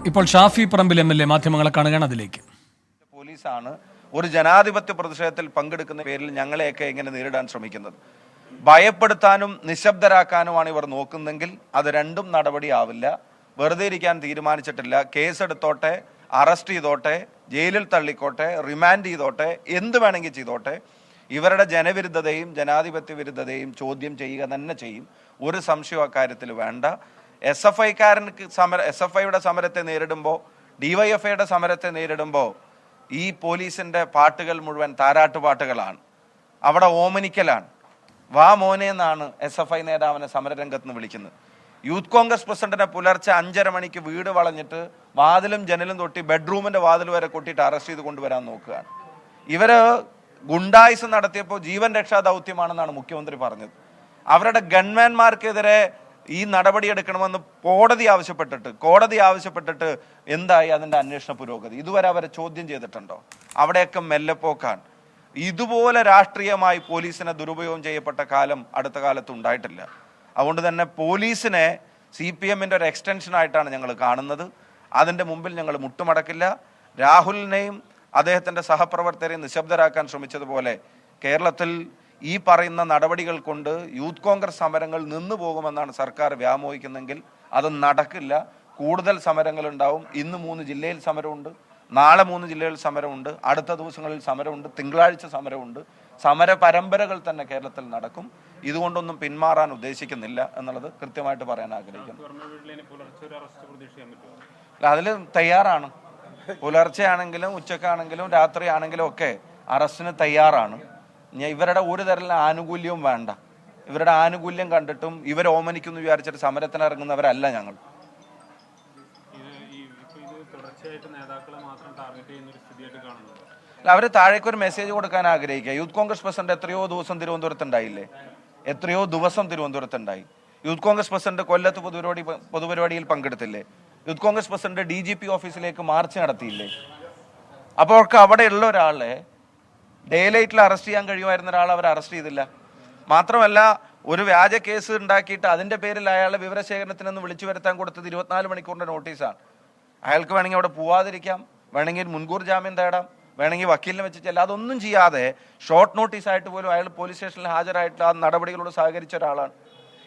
ഇപ്പോൾ ഷാഫി പറമ്പിൽ MLA മാധ്യമങ്ങളെ കാണുകയാണ്. അതിലേക്ക്. പോലീസാണ് ഒരു ജനാധിപത്യ പ്രതിഷേധത്തിൽ പങ്കെടുക്കുന്ന പേരിൽ ഞങ്ങളെയൊക്കെ എങ്ങനെ നേരിടാൻ ശ്രമിക്കുന്നത്. ഭയപ്പെടുത്താനും നിശബ്ദരാക്കാനുമാണ് ഇവർ നോക്കുന്നെങ്കിൽ അത് രണ്ടും നടപടിയാവില്ല. വെറുതെ ഇരിക്കാൻ തീരുമാനിച്ചിട്ടില്ല. കേസെടുത്തോട്ടെ, അറസ്റ്റ് ചെയ്തോട്ടെ, ജയിലിൽ തള്ളിക്കോട്ടെ, റിമാൻഡ് ചെയ്തോട്ടെ, എന്ത് വേണമെങ്കിൽ ചെയ്തോട്ടെ. ഇവരുടെ ജനവിരുദ്ധതയും ജനാധിപത്യ വിരുദ്ധതയും ചോദ്യം ചെയ്യുക തന്നെ ചെയ്യും. ഒരു സംശയം അക്കാര്യത്തിൽ വേണ്ട. SFIയുടെ സമരത്തെ നേരിടുമ്പോൾ, DYFIയുടെ സമരത്തെ നേരിടുമ്പോൾ ഈ പോലീസിന്റെ പാട്ടുകൾ മുഴുവൻ താരാട്ടുപാട്ടുകളാണ്. അവിടെ ഓമനിക്കലാണ്. വാ മോനെ എന്നാണ് SFI നേതാവിനെ സമരരംഗത്ത് നിന്ന് വിളിക്കുന്നത്. യൂത്ത് കോൺഗ്രസ് പ്രസിഡന്റിനെ പുലർച്ചെ 5:30 മണിക്ക് വീട് വളഞ്ഞിട്ട് വാതിലും ജനലും തൊട്ടി ബെഡ്റൂമിന്റെ വാതിൽ വരെ കൊട്ടിയിട്ട് അറസ്റ്റ് ചെയ്ത് കൊണ്ടുവരാൻ നോക്കുകയാണ്. ഇവര് ഗുണ്ടായിസ് നടത്തിയപ്പോൾ ജീവൻ രക്ഷാ ദൗത്യമാണെന്നാണ് മുഖ്യമന്ത്രി പറഞ്ഞത്. അവരുടെ ഗൺമാൻമാർക്കെതിരെ ഈ നടപടി എടുക്കണമെന്ന് കോടതി ആവശ്യപ്പെട്ടിട്ട് എന്തായി അതിന്റെ അന്വേഷണ പുരോഗതി? ഇതുവരെ അവരെ ചോദ്യം ചെയ്തിട്ടുണ്ടോ? അവിടെയൊക്കെ മെല്ലെപ്പോക്കാണ്. ഇതുപോലെ രാഷ്ട്രീയമായി പോലീസിനെ ദുരുപയോഗം ചെയ്യപ്പെട്ട കാലം അടുത്ത കാലത്ത് ഉണ്ടായിട്ടില്ല. അതുകൊണ്ട് തന്നെ പോലീസിനെ CPMന്റെ ഒരു എക്സ്റ്റൻഷൻ ആയിട്ടാണ് ഞങ്ങൾ കാണുന്നത്. അതിന്റെ മുമ്പിൽ ഞങ്ങൾ മുട്ടുമടക്കില്ല. രാഹുലിനെയും അദ്ദേഹത്തിന്റെ സഹപ്രവർത്തകരെയും നിശബ്ദരാക്കാൻ ശ്രമിച്ചതുപോലെ കേരളത്തിൽ ഈ പറയുന്ന നടപടികൾ കൊണ്ട് യൂത്ത് കോൺഗ്രസ് സമരങ്ങൾ നിന്നു പോകുമെന്നാണ് സർക്കാർ വ്യാമോഹിക്കുന്നെങ്കിൽ അത് നടക്കില്ല. കൂടുതൽ സമരങ്ങൾ ഉണ്ടാവും. ഇന്ന് 3 ജില്ലയിൽ സമരമുണ്ട്, നാളെ 3 ജില്ലയിൽ സമരമുണ്ട്, അടുത്ത ദിവസങ്ങളിൽ സമരമുണ്ട്, തിങ്കളാഴ്ച സമരമുണ്ട്. സമര പരമ്പരകൾ തന്നെ കേരളത്തിൽ നടക്കും. ഇതുകൊണ്ടൊന്നും പിന്മാറാൻ ഉദ്ദേശിക്കുന്നില്ല എന്നുള്ളത് കൃത്യമായിട്ട് പറയാൻ ആഗ്രഹിക്കുന്നു. അതിൽ തയ്യാറാണ്. പുലർച്ചെയാണെങ്കിലും ഉച്ചക്കാണെങ്കിലും രാത്രിയാണെങ്കിലും ഒക്കെ അറസ്റ്റിന് തയ്യാറാണ്. ഇവരുടെ ഒരു തരം ആനുകൂല്യവും വേണ്ട. ഇവരുടെ ആനുകൂല്യം കണ്ടിട്ടും ഇവർ ഓമനിക്കുന്നു വിചാരിച്ചിട്ട് സമരത്തിന് ഇറങ്ങുന്നവരല്ല ഞങ്ങൾ. അവര് താഴേക്ക് ഒരു മെസ്സേജ് കൊടുക്കാൻ ആഗ്രഹിക്കുക. യൂത്ത് കോൺഗ്രസ് പ്രസിഡന്റ് എത്രയോ ദിവസം തിരുവനന്തപുരത്തുണ്ടായില്ലേ? എത്രയോ ദിവസം തിരുവനന്തപുരത്തുണ്ടായി. യൂത്ത് കോൺഗ്രസ് പ്രസിഡന്റ് കൊല്ലത്ത് പൊതുപരിപാടിയിൽ പങ്കെടുത്തില്ലേ? യൂത്ത് കോൺഗ്രസ് പ്രസിഡന്റ് DGP ഓഫീസിലേക്ക് മാർച്ച് നടത്തിയില്ലേ? അപ്പോൾ അവിടെയുള്ള ഒരാളെ ഡേലൈറ്റിൽ അറസ്റ്റ് ചെയ്യാൻ കഴിയുമായിരുന്ന ഒരാളെ അവർ അറസ്റ്റ് ചെയ്തില്ല. മാത്രമല്ല, ഒരു വ്യാജ കേസ് ഉണ്ടാക്കിയിട്ട് അതിന്റെ പേരിൽ അയാളെ വിവരശേഖരണത്തിനൊന്ന് വിളിച്ചു വരുത്താൻ കൊടുത്തത് 24 മണിക്കൂറിന്റെ നോട്ടീസാണ്. അയാൾക്ക് വേണമെങ്കിൽ അവിടെ പോവാതിരിക്കാം, വേണമെങ്കിൽ മുൻകൂർ ജാമ്യം തേടാം, വേണമെങ്കിൽ വക്കീലിനെ വെച്ച് ചെല്ലാം. അതൊന്നും ചെയ്യാതെ ഷോർട്ട് നോട്ടീസായിട്ട് പോലും അയാൾ പോലീസ് സ്റ്റേഷനിൽ ഹാജരായിട്ട് ആ നടപടികളോട് സഹകരിച്ച ഒരാളാണ്.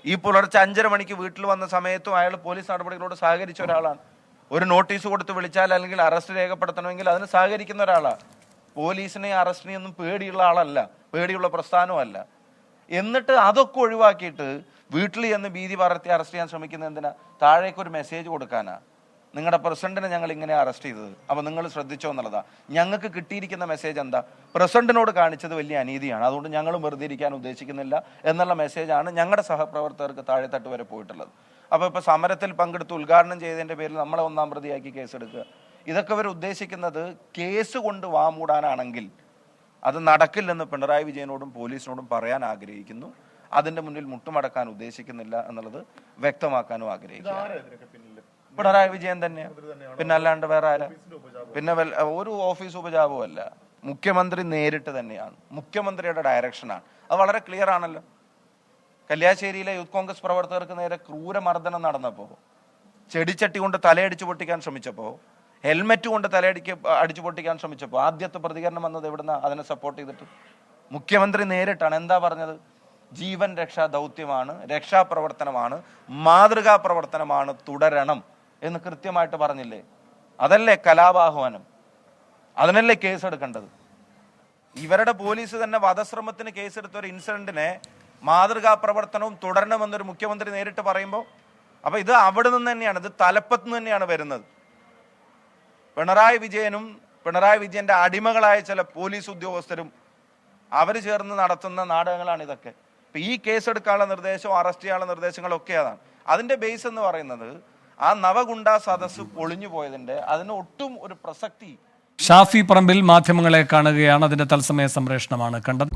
ഈ പുലർച്ചെ 5:30 മണിക്ക് വീട്ടിൽ വന്ന സമയത്തും അയാൾ പോലീസ് നടപടികളോട് സഹകരിച്ച ഒരാളാണ്. ഒരു നോട്ടീസ് കൊടുത്ത് വിളിച്ചാൽ അല്ലെങ്കിൽ അറസ്റ്റ് രേഖപ്പെടുത്തണമെങ്കിൽ അതിന് സഹകരിക്കുന്ന ഒരാളാണ്. പോലീസിനെ അറസ്റ്റിനെ ഒന്നും പേടിയുള്ള ആളല്ല, പേടിയുള്ള പ്രസ്ഥാനമല്ല. എന്നിട്ട് അതൊക്കെ ഒഴിവാക്കിയിട്ട് വീട്ടിൽ ചെന്ന് ഭീതി പകർത്തി അറസ്റ്റ് ചെയ്യാൻ ശ്രമിക്കുന്നത് എന്തിനാ? താഴേക്കൊരു മെസ്സേജ് കൊടുക്കാനാ. നിങ്ങളുടെ പ്രസിഡന്റിനെ ഞങ്ങൾ ഇങ്ങനെ അറസ്റ്റ് ചെയ്തത്, അപ്പൊ നിങ്ങൾ ശ്രദ്ധിച്ചോ എന്നുള്ളതാ. ഞങ്ങൾക്ക് കിട്ടിയിരിക്കുന്ന മെസ്സേജ് എന്താ? പ്രസിഡന്റിനോട് കാണിച്ചത് വലിയ അനീതിയാണ്, അതുകൊണ്ട് ഞങ്ങളും വെറുതെ ഇരിക്കാൻ ഉദ്ദേശിക്കുന്നില്ല എന്നുള്ള മെസ്സേജാണ് ഞങ്ങളുടെ സഹപ്രവർത്തകർക്ക് താഴെത്തട്ട് വരെ പോയിട്ടുള്ളത്. അപ്പൊ ഇപ്പൊ സമരത്തിൽ പങ്കെടുത്ത് ഉദ്ഘാടനം ചെയ്തതിന്റെ പേരിൽ നമ്മളെ 1-ാം പ്രതിയാക്കി കേസെടുക്കുക, ഇതൊക്കെ ഇവർ ഉദ്ദേശിക്കുന്നത് കേസ് കൊണ്ട് വാമൂടാനാണെങ്കിൽ അത് നടക്കില്ലെന്ന് പിണറായി വിജയനോടും പോലീസിനോടും പറയാൻ ആഗ്രഹിക്കുന്നു. അതിന്റെ മുന്നിൽ മുട്ടുമടക്കാൻ ഉദ്ദേശിക്കുന്നില്ല എന്നുള്ളത് വ്യക്തമാക്കാനും ആഗ്രഹിക്കുന്നു. പിണറായി വിജയൻ തന്നെയാണ്, പിന്നെ അല്ലാണ്ട് വേറെ ആരാ? പിന്നെ ഒരു ഓഫീസ് ഉപജാപവും അല്ല, മുഖ്യമന്ത്രി നേരിട്ട് തന്നെയാണ്. മുഖ്യമന്ത്രിയുടെ ഡയറക്ഷനാണ്. അത് വളരെ ക്ലിയർ ആണല്ലോ. കല്യാശ്ശേരിയിലെ യൂത്ത് കോൺഗ്രസ് പ്രവർത്തകർക്ക് നേരെ ക്രൂരമർദ്ദനം നടന്നപ്പോൾ, ചെടിച്ചട്ടി കൊണ്ട് തലയടിച്ചു പൊട്ടിക്കാൻ ശ്രമിച്ചപ്പോൾ, ഹെൽമെറ്റ് കൊണ്ട് അടിച്ചു പൊട്ടിക്കാൻ ശ്രമിച്ചപ്പോൾ ആദ്യത്തെ പ്രതികരണം വന്നത് എവിടുന്ന? അതിനെ സപ്പോർട്ട് ചെയ്തിട്ട് മുഖ്യമന്ത്രി നേരിട്ടാണ്. എന്താ പറഞ്ഞത്? ജീവൻ രക്ഷാ ദൗത്യമാണ്, രക്ഷാപ്രവർത്തനമാണ്, മാതൃകാ പ്രവർത്തനമാണ്, തുടരണം എന്ന് കൃത്യമായിട്ട് പറഞ്ഞില്ലേ? അതല്ലേ കലാപാഹ്വാനം? അതിനല്ലേ കേസെടുക്കേണ്ടത്? ഇവരുടെ പോലീസ് തന്നെ വധശ്രമത്തിന് കേസെടുത്ത ഒരു ഇൻസിഡന്റിനെ മാതൃകാ പ്രവർത്തനവും തുടരണമെന്നൊരു മുഖ്യമന്ത്രി നേരിട്ട് പറയുമ്പോൾ, അപ്പൊ ഇത് അവിടെ നിന്ന് തന്നെയാണ്, ഇത് തലപ്പത്ത് നിന്ന് തന്നെയാണ് വരുന്നത്. പിണറായി വിജയനും പിണറായി വിജയന്റെ അടിമകളായ ചില പോലീസ് ഉദ്യോഗസ്ഥരും അവർ ചേർന്ന് നടത്തുന്ന നാടകങ്ങളാണ് ഇതൊക്കെ. ഇപ്പൊ ഈ കേസെടുക്കാനുള്ള നിർദ്ദേശവും അറസ്റ്റ് ചെയ്യാനുള്ള നിർദ്ദേശങ്ങളും ഒക്കെ അതാണ്. അതിന്റെ ബേസ് എന്ന് പറയുന്നത് ആ നവഗുണ്ടാ സദസ്സ് പൊളിഞ്ഞു പോയതിന്റെ അതിന് ഒട്ടും ഒരു പ്രസക്തി. ഷാഫി പറമ്പിൽ മാധ്യമങ്ങളെ കാണുകയാണ്. അതിന്റെ തത്സമയ സംപ്രേഷണമാണ് കണ്ടത്.